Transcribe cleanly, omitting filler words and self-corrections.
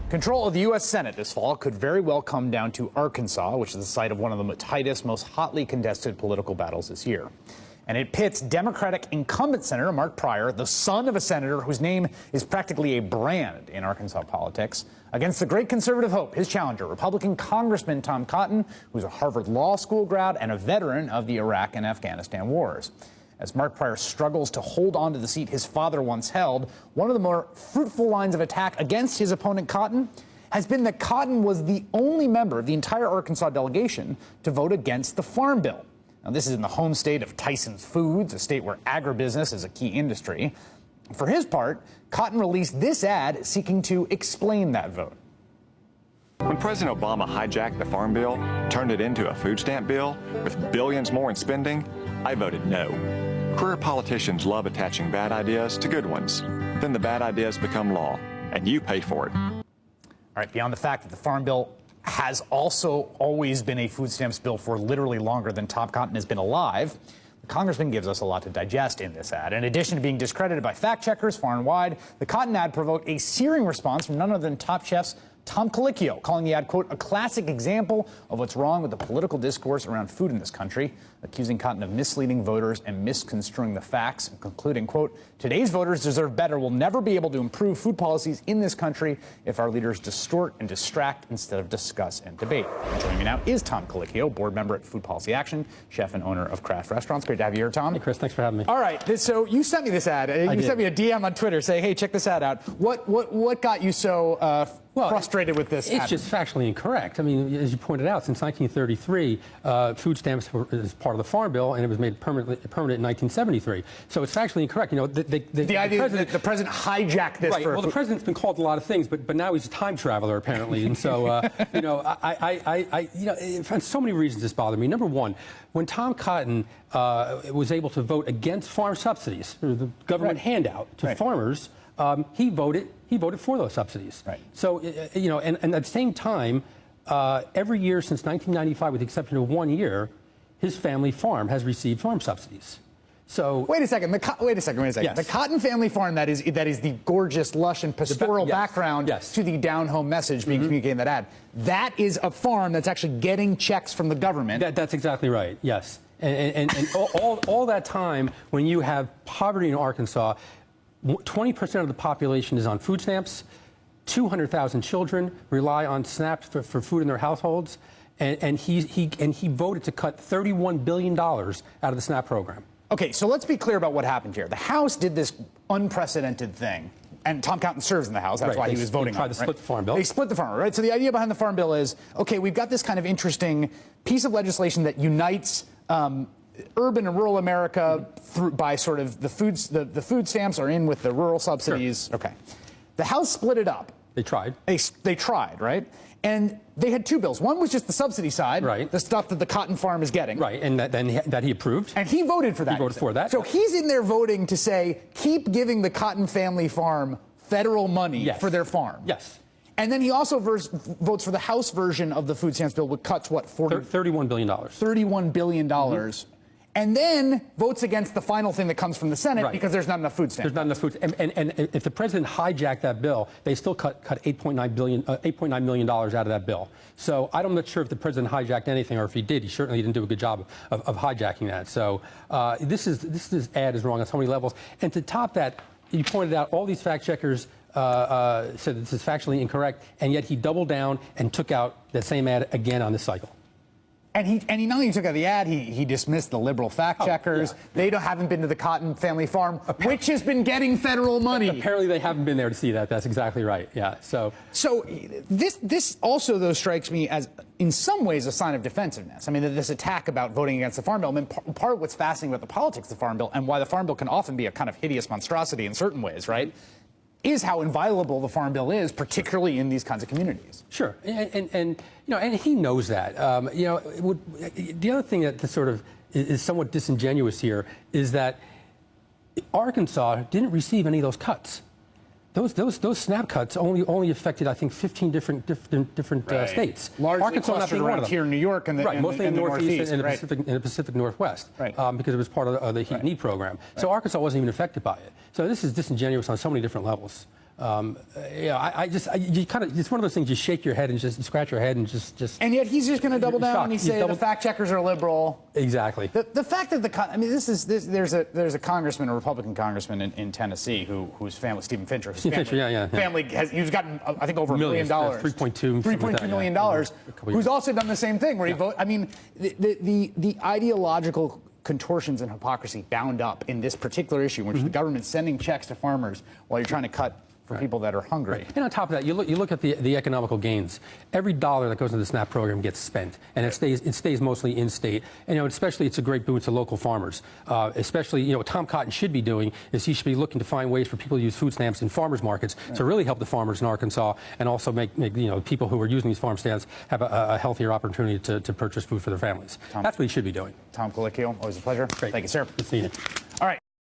Control of the U.S. Senate this fall could very well come down to Arkansas, which is the site of one of the tightest, most hotly contested political battles this year. And it pits Democratic incumbent Senator Mark Pryor, the son of a senator whose name is practically a brand in Arkansas politics, against the great conservative hope, his challenger, Republican Congressman Tom Cotton, who's a Harvard Law School grad and a veteran of the Iraq and Afghanistan wars. As Mark Pryor struggles to hold on to the seat his father once held, one of the more fruitful lines of attack against his opponent Cotton has been that Cotton was the only member of the entire Arkansas delegation to vote against the Farm Bill. Now, this is in the home state of Tyson's Foods, a state where agribusiness is a key industry. For his part, Cotton released this ad seeking to explain that vote. When President Obama hijacked the Farm Bill, turned it into a food stamp bill with billions more in spending, I voted no. Career politicians love attaching bad ideas to good ones. Then the bad ideas become law, and you pay for it. All right, beyond the fact that the Farm Bill has also always been a food stamps bill for literally longer than Tom Cotton has been alive, the congressman gives us a lot to digest in this ad. In addition to being discredited by fact checkers far and wide, the Cotton ad provoked a searing response from none other than Top Chef's Tom Colicchio, calling the ad, quote, a classic example of what's wrong with the political discourse around food in this country, accusing Cotton of misleading voters and misconstruing the facts, and concluding, quote, today's voters deserve better. We'll never be able to improve food policies in this country if our leaders distort and distract instead of discuss and debate. And joining me now is Tom Colicchio, board member at Food Policy Action, chef and owner of Craft Restaurants. Great to have you here, Tom. Hey, Chris, thanks for having me. All right, so you sent me this ad. You sent me a DM on Twitter saying, hey, check this ad out. What got you so frustrated with this? It's just factually incorrect. I mean, as you pointed out, since 1933, food stamps is part of the Farm Bill, and it was made permanent in 1973. So it's factually incorrect. You know, the idea that the president hijacked this. Right. Well, the president's been called a lot of things, but now he's a time traveler apparently, and so you know, for so many reasons this bothered me. Number one, when Tom Cotton was able to vote against farm subsidies, or the government handout to farmers, he voted for those subsidies. Right. So, you know, and at the same time, every year since 1995, with the exception of 1 year, his family farm has received farm subsidies. So wait a second. Yes. The Cotton family farm that is the gorgeous, lush, and pastoral background to the down-home message being communicated in that ad. That is a farm that's actually getting checks from the government. That's exactly right. Yes. And all that time, when you have poverty in Arkansas, 20% of the population is on food stamps. 200,000 children rely on SNAP for food in their households, and he voted to cut $31 billion out of the SNAP program. Okay, so let's be clear about what happened here. The House did this unprecedented thing, and Tom Cotton serves in the House. That's why he was voting on it. They tried to split the Farm Bill. They split the Farm Bill, right? So the idea behind the Farm Bill is, okay, we've got this kind of interesting piece of legislation that unites urban and rural America by sort of the food stamps are in with the rural subsidies. Sure. Okay. The House split it up. They tried. They tried, right? And they had two bills. One was just the subsidy side, right, the stuff that the cotton farm is getting. Right, and that he approved. And he voted for that. He voted for that. So he's in there voting to say, keep giving the Cotton family farm federal money for their farm. Yes. And then he also votes for the House version of the food stamps bill, which cuts, what, $31 billion. $31 billion. And then votes against the final thing that comes from the Senate because there's not enough food stamps. There's not enough food. And if the president hijacked that bill, they still cut $8.9 million out of that bill. So I'm not sure if the president hijacked anything, or if he did, he certainly didn't do a good job of hijacking that. So this ad is wrong on so many levels. And to top that, you pointed out all these fact checkers said this is factually incorrect, and yet he doubled down and took out that same ad again on this cycle. And he not only took out the ad, he dismissed the liberal fact checkers. They haven't been to the Cotton family farm, which has been getting federal money. Apparently they haven't been there to see that. That's exactly right. Yeah. So this also, though, strikes me as, in some ways, a sign of defensiveness. I mean, this attack about voting against the Farm Bill. I mean, part of what's fascinating about the politics of the Farm Bill, and why the Farm Bill can often be a kind of hideous monstrosity in certain ways, right, is how inviolable the Farm Bill is, particularly in these kinds of communities. Sure, and you know, and he knows that. You know, the other thing that sort of is somewhat disingenuous here is that Arkansas didn't receive any of those cuts. Those SNAP cuts only affected, I think, 15 different states. Largely Arkansas not being one of them. Here in New York and mostly in the Northeast and the Pacific Northwest, because it was part of the Heat and Eat program. So Arkansas wasn't even affected by it. So this is disingenuous on so many different levels. You kind of, it's one of those things you shake your head and just scratch your head and just. And yet he's just going to double down and he say the fact checkers are liberal. Exactly. The fact that there's a congressman, a Republican congressman in Tennessee whose family, Stephen Fincher, family he's gotten I think over $1 million, $3.2 million, who's also done the same thing where he voted. I mean, the ideological contortions and hypocrisy bound up in this particular issue, in which the government's sending checks to farmers while you're trying to cut for people that are hungry. And on top of that, you look at the economical gains. Every dollar that goes into the SNAP program gets spent, and it stays mostly in state. And especially it's a great boon to local farmers. Especially what Tom Cotton should be doing is he should be looking to find ways for people to use food stamps in farmers markets to really help the farmers in Arkansas, and also make people who are using these farm stands have a healthier opportunity to purchase food for their families. That's what he should be doing. Tom Colicchio, always a pleasure. Great. Thank you, sir. Good seeing you. All right.